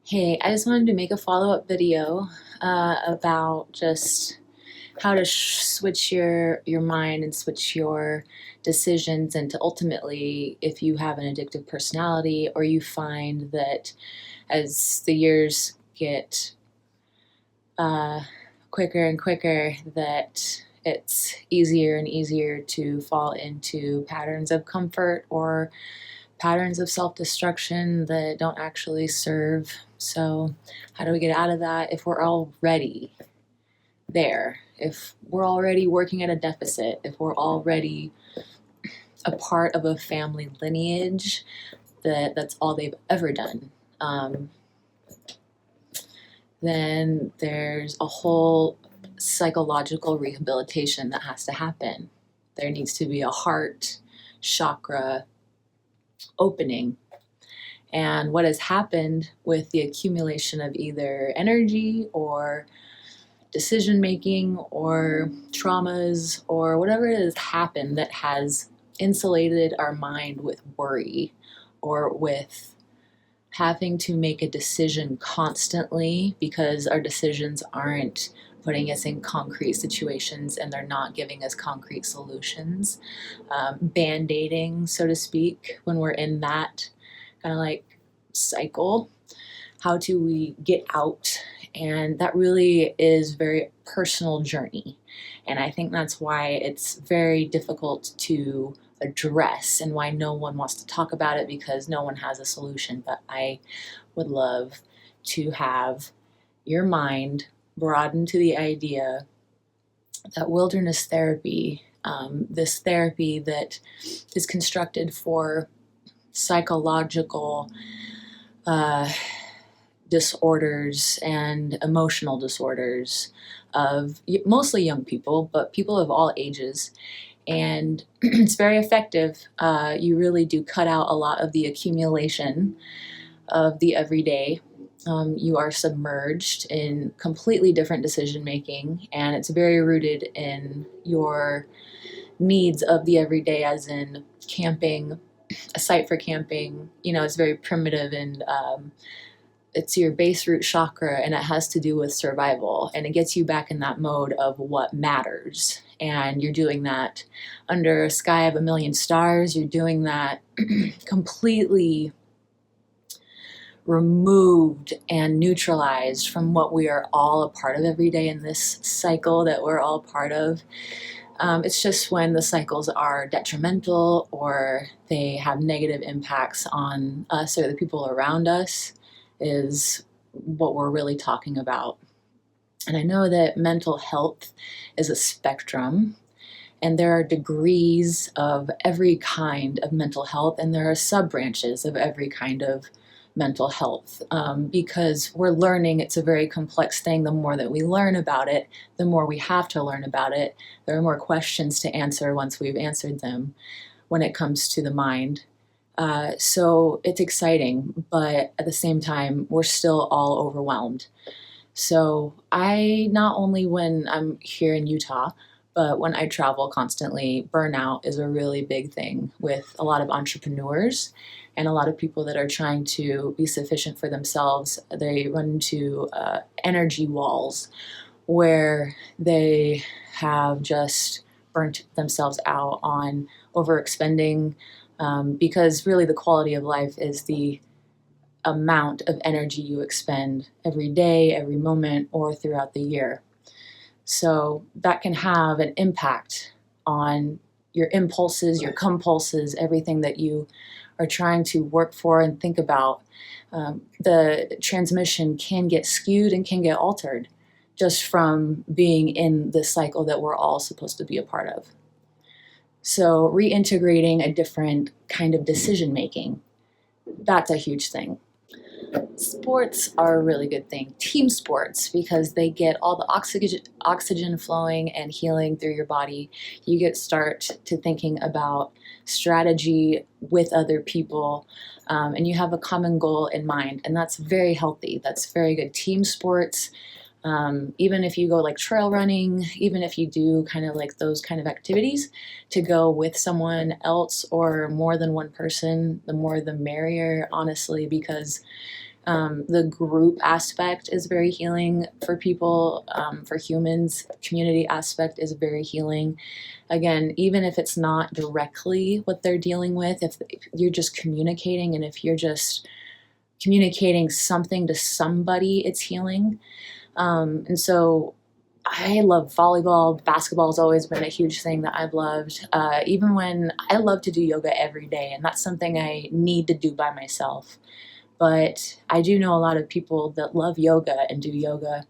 Hey, I just wanted to make a follow-up video about just how to switch your mind and switch your decisions, and to ultimately, if you have an addictive personality or you find that as the years get uh, quicker and quicker, that it's easier and easier to fall into patterns of comfort or patterns of self-destruction that don't actually serve. So how do we get out of that if we're already there? If we're already working at a deficit, if we're already a part of a family lineage that's all they've ever done, then there's a whole psychological rehabilitation that has to happen. There needs to be a heart chakra opening. And what has happened with the accumulation of either energy or decision making or traumas or whatever it has happened that has insulated our mind with worry or with having to make a decision constantly because our decisions aren't putting us in concrete situations and they're not giving us concrete solutions. Band-aiding, so to speak, when we're in that kind of like cycle. How do we get out? And that really is a very personal journey. And I think that's why it's very difficult to address and why no one wants to talk about it, because no one has a solution. But I would love to have your mind broaden to the idea that wilderness therapy, this therapy that is constructed for psychological disorders and emotional disorders of mostly young people, but people of all ages. And it's very effective. You really do cut out a lot of the accumulation of the everyday. You are submerged in completely different decision making, and it's very rooted in your needs of the everyday, as in camping, a site for camping. It's very primitive, and it's your base root chakra, and it has to do with survival, and it gets you back in that mode of what matters. And you're doing that under a sky of a million stars. You're doing that completely removed and neutralized from what we are all a part of every day in this cycle that we're all part of. It's just when the cycles are detrimental or they have negative impacts on us or the people around us is what we're really talking about. And I know that mental health is a spectrum, and there are degrees of every kind of mental health, and there are sub-branches of every kind of mental health, because we're learning. It's a very complex thing. The more that we learn about it, the more we have to learn about it. There are more questions to answer once we've answered them when it comes to the mind. So it's exciting, but at the same time, we're still all overwhelmed. So I, not only when I'm here in Utah, but when I travel constantly, burnout is a really big thing with a lot of entrepreneurs and a lot of people that are trying to be sufficient for themselves. They run into energy walls where they have just burnt themselves out on overexpending, because really the quality of life is the amount of energy you expend every day, every moment, or throughout the year. So that can have an impact on your impulses, your compulses, everything that you are trying to work for and think about. The transmission can get skewed and can get altered just from being in this cycle that we're all supposed to be a part of. So reintegrating a different kind of decision making, that's a huge thing. Sports are a really good thing. Team sports, because they get all the oxygen flowing and healing through your body. You get start to thinking about strategy with other people, and you have a common goal in mind, and that's very healthy. That's very good. Team sports, even if you go like trail running, even if you do kind of like those kind of activities, to go with someone else or more than one person, the more the merrier, honestly, because The group aspect is very healing for people, for humans. Community aspect is very healing. Again, even if it's not directly what they're dealing with, if you're just communicating and if you're just communicating something to somebody, it's healing. And so I love volleyball. Basketball has always been a huge thing that I've loved. Even when I love to do yoga every day, and that's something I need to do by myself. But I do know a lot of people that love yoga and do yoga,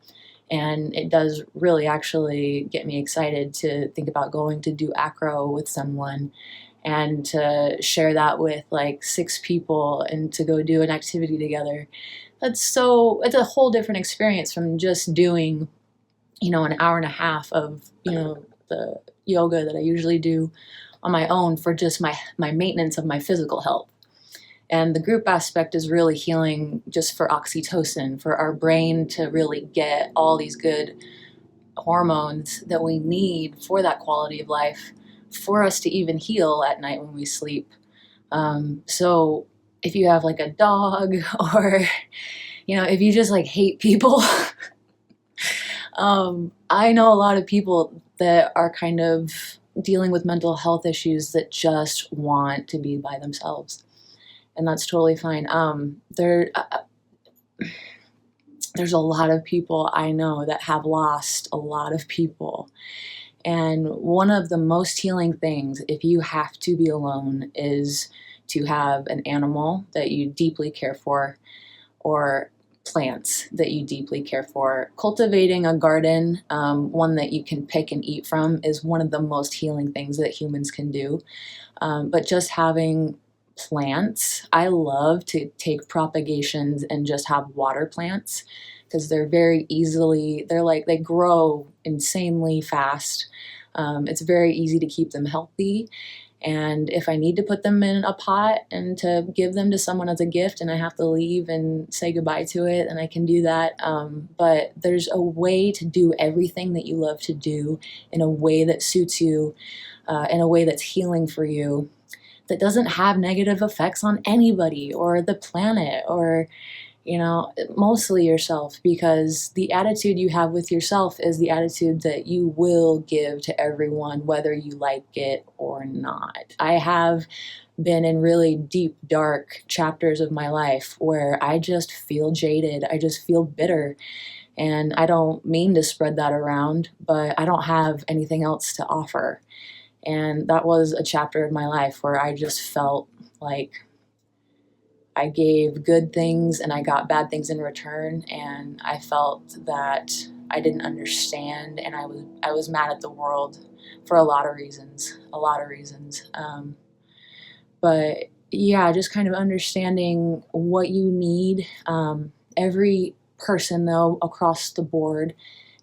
and it does really actually get me excited to think about going to do acro with someone and to share that with like 6 people and to go do an activity together. It's a whole different experience from just doing, an hour and a half of, the yoga that I usually do on my own for just my maintenance of my physical health. And the group aspect is really healing just for oxytocin, for our brain to really get all these good hormones that we need for that quality of life, for us to even heal at night when we sleep. So if you have like a dog or, if you just like hate people, I know a lot of people that are kind of dealing with mental health issues that just want to be by themselves. And that's totally fine. There's a lot of people I know that have lost a lot of people. And one of the most healing things, if you have to be alone, is to have an animal that you deeply care for, or plants that you deeply care for. Cultivating a garden, one that you can pick and eat from, is one of the most healing things that humans can do. But just having plants, I love to take propagations and just have water plants because they're they grow insanely fast. It's very easy to keep them healthy. And if I need to put them in a pot and to give them to someone as a gift and I have to leave and say goodbye to it, then I can do that. But there's a way to do everything that you love to do in a way that suits you, in a way that's healing for you, that doesn't have negative effects on anybody or the planet or, mostly yourself, because the attitude you have with yourself is the attitude that you will give to everyone, whether you like it or not. I have been in really deep, dark chapters of my life where I just feel jaded. I just feel bitter. And I don't mean to spread that around, but I don't have anything else to offer. And that was a chapter of my life where I just felt like I gave good things and I got bad things in return. And I felt that I didn't understand, and I was mad at the world for a lot of reasons. But yeah, just kind of understanding what you need. Every person, though, across the board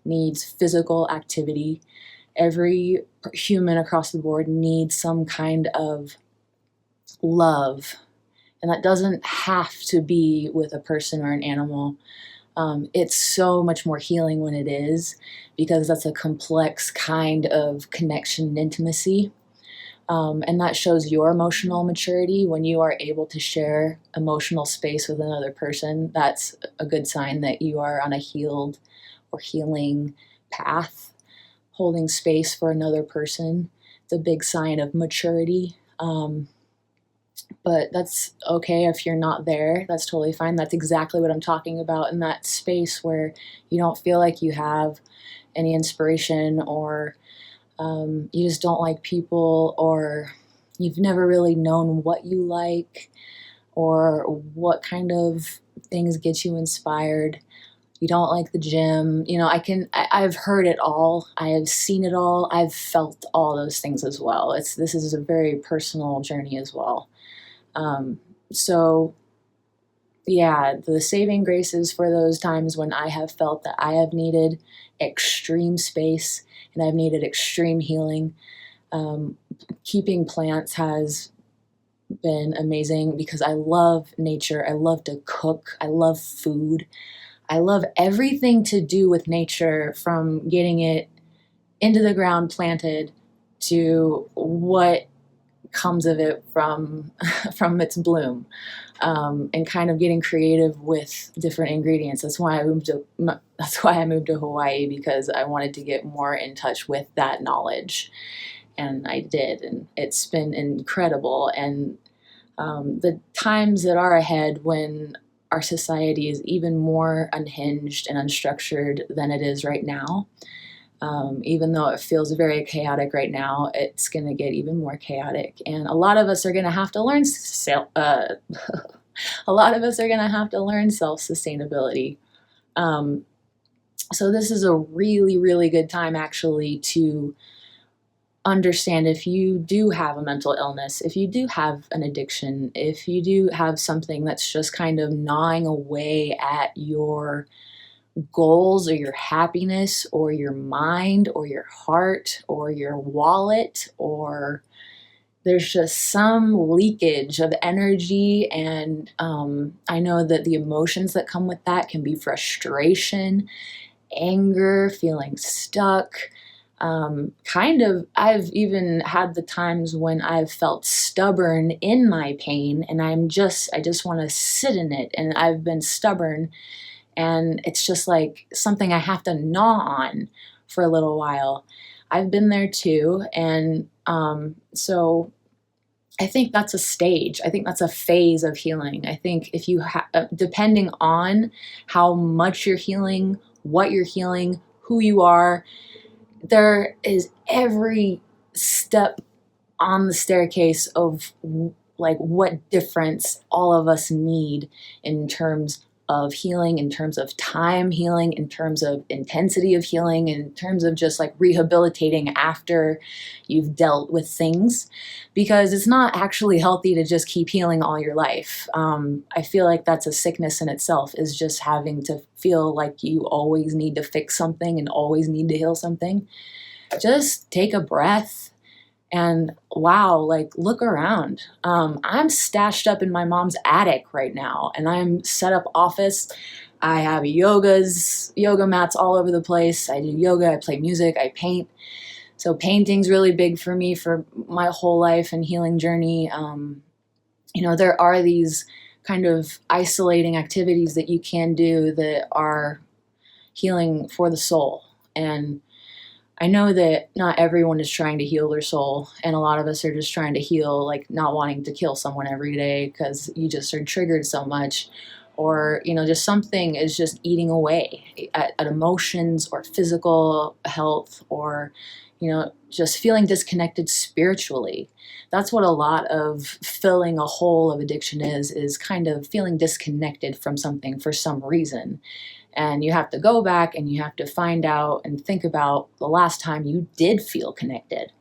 needs physical activity. Every human across the board needs some kind of love. And that doesn't have to be with a person or an animal. It's so much more healing when it is, because that's a complex kind of connection and intimacy. And that shows your emotional maturity when you are able to share emotional space with another person. That's a good sign that you are on a healed or healing path. Holding space for another person, it's a big sign of maturity. But that's okay if you're not there. That's totally fine. That's exactly what I'm talking about, in that space where you don't feel like you have any inspiration, or you just don't like people, or you've never really known what you like or what kind of things get you inspired. You don't like the gym. I've heard it all. I have seen it all. I've felt all those things as well. This is a very personal journey as well. So yeah, the saving grace is for those times when I have felt that I have needed extreme space and I've needed extreme healing. Keeping plants has been amazing because I love nature. I love to cook. I love food. I love everything to do with nature, from getting it into the ground planted to what comes of it from from its bloom, and kind of getting creative with different ingredients. That's why I moved to Hawaii, because I wanted to get more in touch with that knowledge, and I did, and it's been incredible. And the times that are ahead, when our society is even more unhinged and unstructured than it is right now. Even though it feels very chaotic right now, it's going to get even more chaotic, and a lot of us are going to have to learn a lot of us are going to have to learn self-sustainability. So this is a really, really good time, actually, to understand if you do have a mental illness, if you do have an addiction, if you do have something that's just kind of gnawing away at your goals or your happiness or your mind or your heart or your wallet, or there's just some leakage of energy. And I know that the emotions that come with that can be frustration, anger, feeling stuck. I've even had the times when I've felt stubborn in my pain, and I just want to sit in it, and I've been stubborn, and it's just like something I have to gnaw on for a little while. I've been there too, and so I think that's a stage. I think that's a phase of healing. I think if you depending on how much you're healing, what you're healing, who you are, there is every step on the staircase of like what difference all of us need in terms of healing, in terms of time healing, in terms of intensity of healing, in terms of just like rehabilitating after you've dealt with things, because it's not actually healthy to just keep healing all your life. I feel like that's a sickness in itself, is just having to feel like you always need to fix something and always need to heal something. Just take a breath. And wow, like look around. I'm stashed up in my mom's attic right now, and I'm set up office. I have yoga mats all over the place. I do yoga, I play music, I paint. So painting's really big for me for my whole life and healing journey. There are these kind of isolating activities that you can do that are healing for the soul. And I know that not everyone is trying to heal their soul, and a lot of us are just trying to heal, like not wanting to kill someone every day because you just are triggered so much, or just something is just eating away at emotions or physical health, or just feeling disconnected spiritually. That's what a lot of filling a hole of addiction is kind of feeling disconnected from something for some reason. And you have to go back and you have to find out and think about the last time you did feel connected.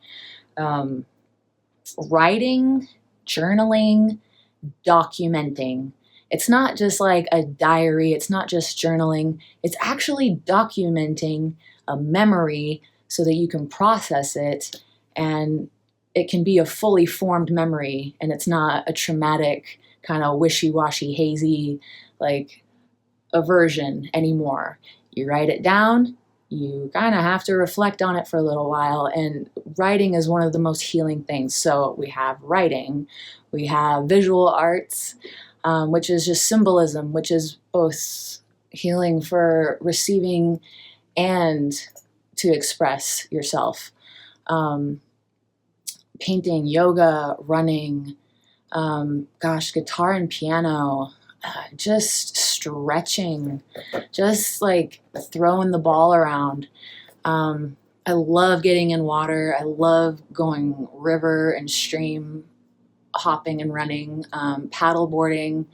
Writing, journaling, documenting. It's not just like a diary. It's not just journaling. It's actually documenting a memory so that you can process it, and it can be a fully formed memory, and it's not a traumatic kind of wishy-washy, hazy, like aversion anymore. You write it down, you kind of have to reflect on it for a little while, and writing is one of the most healing things. So we have writing, we have visual arts, which is just symbolism, which is both healing for receiving and to express yourself. Painting, yoga, running, guitar and piano, just stretching, just like throwing the ball around. I love getting in water. I love going river and stream hopping and running, paddle boarding.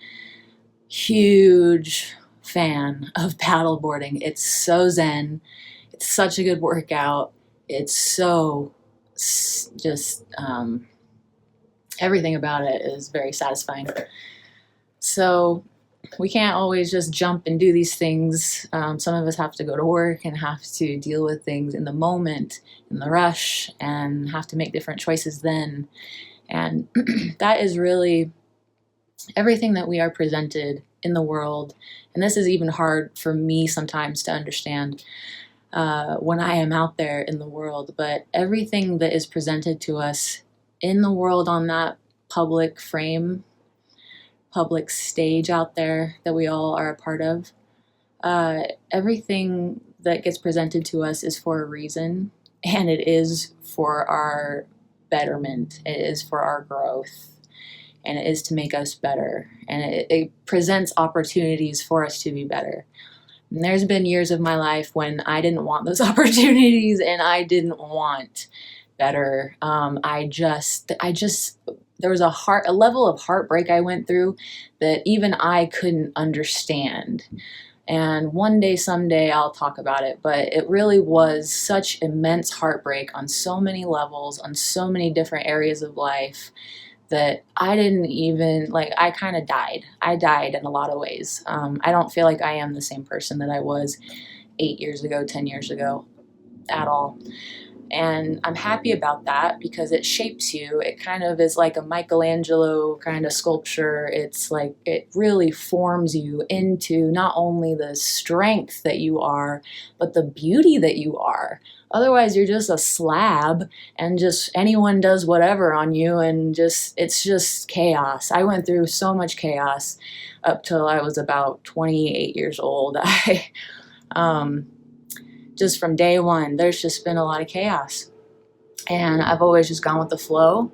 Huge fan of paddle boarding. It's so zen. It's such a good workout. It's so just everything about it is very satisfying. So we can't always just jump and do these things. Some of us have to go to work and have to deal with things in the moment, in the rush, and have to make different choices then. And that is really everything that we are presented in the world. And this is even hard for me sometimes to understand when I am out there in the world. But everything that is presented to us in the world on that public frame, public stage out there that we all are a part of, everything that gets presented to us is for a reason, and it is for our betterment, it is for our growth, and it is to make us better, and it presents opportunities for us to be better. And there's been years of my life when I didn't want those opportunities and I didn't want better. I just there was a level of heartbreak I went through that even I couldn't understand. And one day, someday, I'll talk about it, but it really was such immense heartbreak on so many levels, on so many different areas of life, that I didn't even, I kind of died. I died in a lot of ways. I don't feel like I am the same person that I was 8 years ago, 10 years ago at all. And I'm happy about that because it shapes you. It kind of is like a Michelangelo kind of sculpture. It's like it really forms you into not only the strength that you are, but the beauty that you are. Otherwise, you're just a slab and just anyone does whatever on you, and it's just chaos. I went through so much chaos up till I was about 28 years old. Just from day one, there's just been a lot of chaos. And I've always just gone with the flow,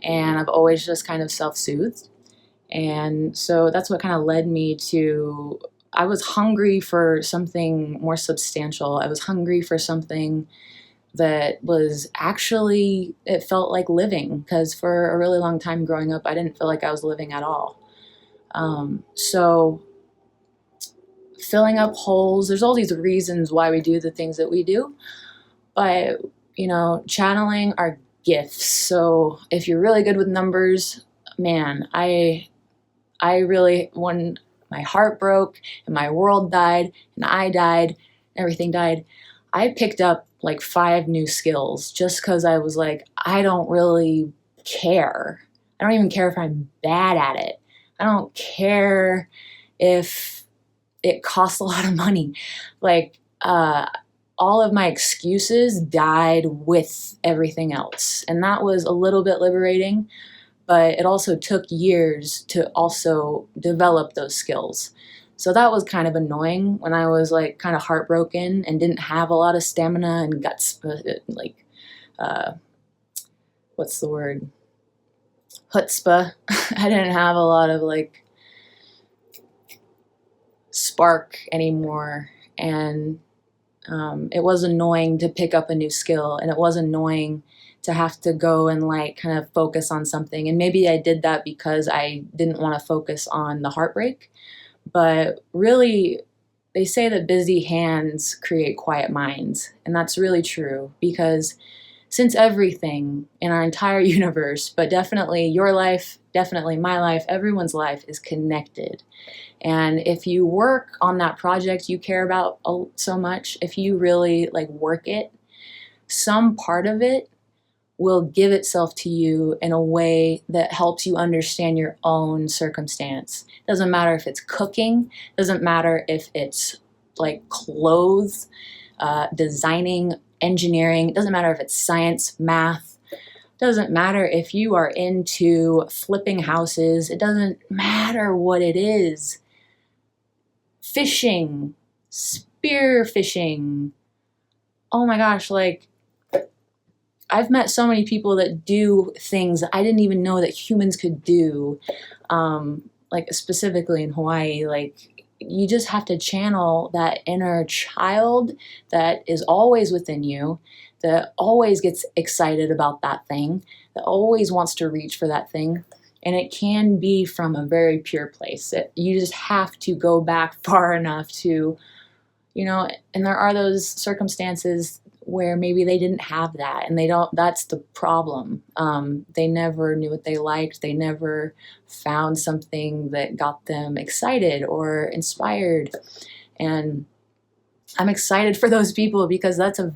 and I've always just kind of self-soothed. And so that's what kind of led me to, I was hungry for something more substantial. I was hungry for something that was actually, it felt like living, because for a really long time growing up, I didn't feel like I was living at all. So filling up holes, there's all these reasons why we do the things that we do, but channeling are gifts. So if you're really good with numbers, man, I really, when my heart broke and my world died and I died, everything died, I picked up like 5 new skills just because I was like, I don't really care. I don't even care if I'm bad at it. I don't care if it costs a lot of money. All of my excuses died with everything else. And that was a little bit liberating, but it also took years to also develop those skills. So that was kind of annoying when I was like kind of heartbroken and didn't have a lot of stamina and guts, what's the word? Chutzpah. I didn't have a lot of spark anymore, and it was annoying to pick up a new skill, and it was annoying to have to go and kind of focus on something. And maybe I did that because I didn't want to focus on the heartbreak, but really they say that busy hands create quiet minds, and that's really true, because since everything in our entire universe, but definitely your life, definitely my life, everyone's life is connected. And if you work on that project you care about so much, if you really work it, some part of it will give itself to you in a way that helps you understand your own circumstance. Doesn't matter if it's cooking, doesn't matter if it's clothes, designing, engineering, doesn't matter if it's science, math, doesn't matter if you are into flipping houses, it doesn't matter what it is. Fishing, spear fishing. Oh my gosh, I've met so many people that do things that I didn't even know that humans could do. Specifically in Hawaii, you just have to channel that inner child that is always within you, that always gets excited about that thing, that always wants to reach for that thing. And it can be from a very pure place. You just have to go back far enough to, and there are those circumstances where maybe they didn't have that, and that's the problem. They never knew what they liked. They never found something that got them excited or inspired. And I'm excited for those people, because that's an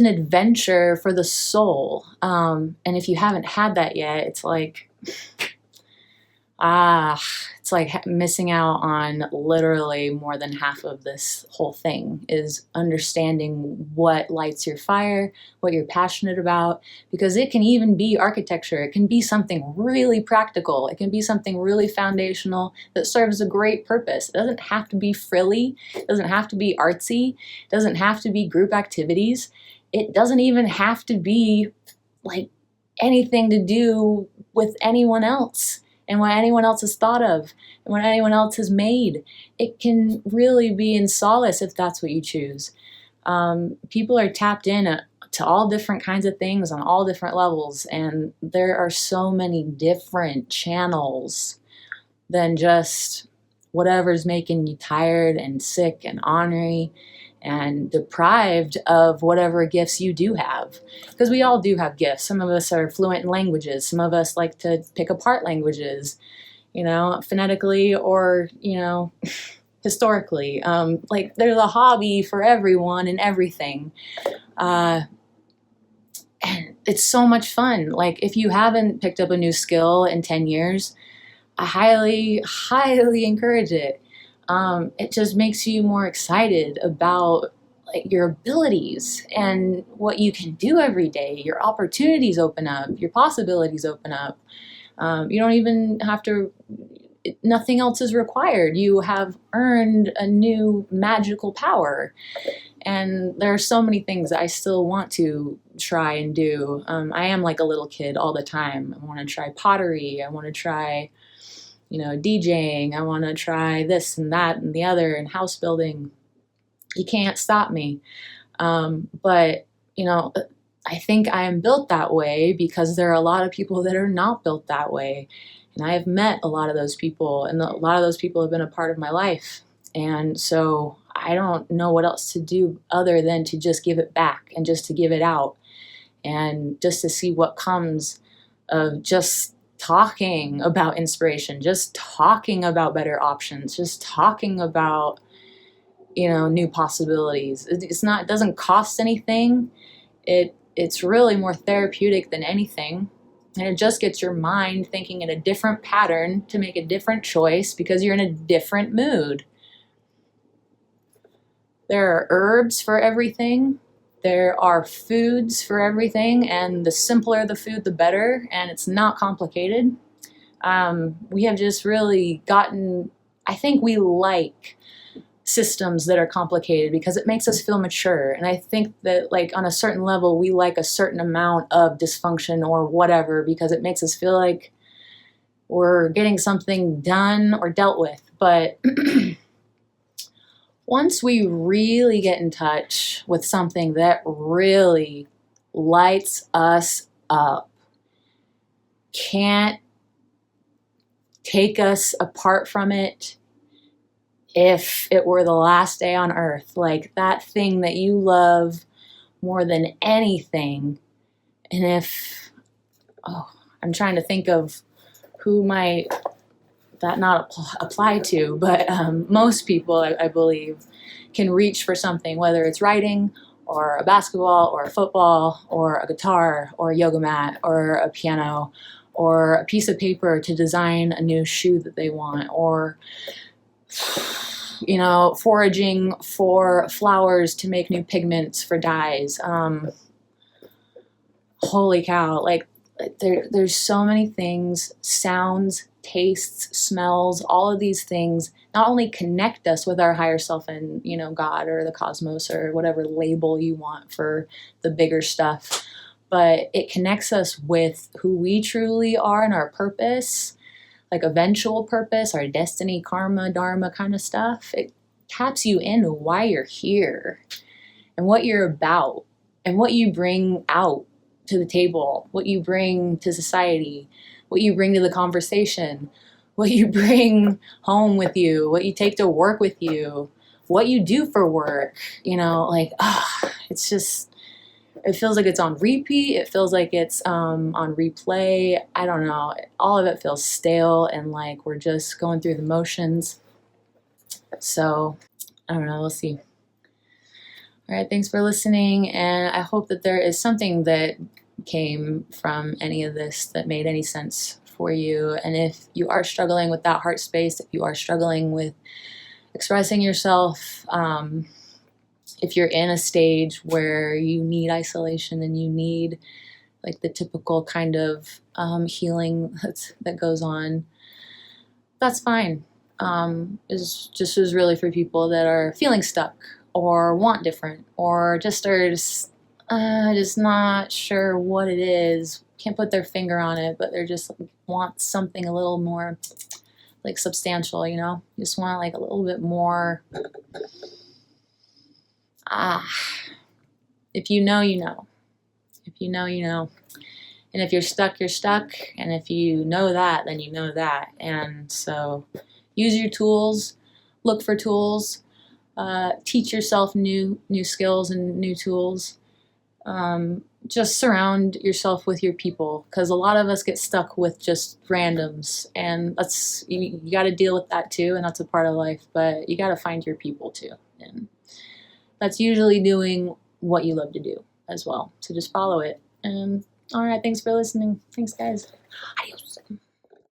adventure for the soul. And if you haven't had that yet, it's it's like missing out on literally more than half of this whole thing, is understanding what lights your fire, what you're passionate about, because it can even be architecture. It can be something really practical. It can be something really foundational that serves a great purpose. It doesn't have to be frilly. It doesn't have to be artsy. It doesn't have to be group activities. It doesn't even have to be like anything to do with anyone else and what anyone else has thought of and what anyone else has made. It can really be in solace if that's what you choose. People are tapped in to all different kinds of things on all different levels, and there are so many different channels than just whatever's making you tired and sick and ornery and deprived of whatever gifts you do have. Because we all do have gifts. Some of us are fluent in languages. Some of us like to pick apart languages, phonetically or, historically. Like there's a hobby for everyone and everything. And it's so much fun. Like if you haven't picked up a new skill in 10 years, I highly, highly encourage it. It just makes you more excited about like your abilities and what you can do every day. Your opportunities open up, your possibilities open up. You don't even have to, nothing else is required. You have earned a new magical power. And there are so many things that I still want to try and do. I am like a little kid all the time. I want to try pottery. I want to try DJing, I want to try this and that and the other, and house building. You can't stop me. But I think I am built that way because there are a lot of people that are not built that way. And I have met a lot of those people, and a lot of those people have been a part of my life. And so I don't know what else to do other than to just give it back and just to give it out and just to see what comes of just talking about inspiration, just talking about better options, just talking about, new possibilities. It doesn't cost anything. It's really more therapeutic than anything. And it just gets your mind thinking in a different pattern to make a different choice because you're in a different mood. There are herbs for everything. There are foods for everything, and the simpler the food, the better, and it's not complicated. We have just really gotten, I think we like systems that are complicated because it makes us feel mature, and I think that like on a certain level, we like a certain amount of dysfunction or whatever because it makes us feel like we're getting something done or dealt with, but once we really get in touch with something that really lights us up, can't take us apart from it if it were the last day on earth, like that thing that you love more than anything. And I'm trying to think of who might that not apply to, but most people, I believe, can reach for something, whether it's writing or a basketball or a football or a guitar or a yoga mat or a piano or a piece of paper to design a new shoe that they want, or foraging for flowers to make new pigments for dyes. Holy cow, like there's so many things, sounds, tastes, smells, all of these things not only connect us with our higher self and, God or the cosmos or whatever label you want for the bigger stuff, but it connects us with who we truly are and our purpose, like eventual purpose, our destiny, karma, dharma kind of stuff. It taps you into why you're here and what you're about and what you bring out to the table, what you bring to society, what you bring to the conversation, what you bring home with you, what you take to work with you, what you do for work, it's just, it feels like it's on repeat. It feels like it's on replay. I don't know. All of it feels stale and like we're just going through the motions. So, I don't know. We'll see. All right. Thanks for listening. And I hope that there is something that came from any of this that made any sense for you. And if you are struggling with that heart space, if you are struggling with expressing yourself, if you're in a stage where you need isolation and you need like the typical kind of healing that goes on, that's fine. Is really for people that are feeling stuck or want different, or just are just not sure what it is, can't put their finger on it, but they're just like, want something a little more like substantial, you know? You just want like a little bit more. If you know, you know. If you know, you know. And if you're stuck, you're stuck. And if you know that, then you know that. And so use your tools, look for tools, teach yourself new skills and new tools. Just surround yourself with your people, because a lot of us get stuck with just randoms, and you got to deal with that too, and that's a part of life, but you got to find your people too, and that's usually doing what you love to do as well, so just follow it. And all right, thanks for listening. Thanks, guys. Adios.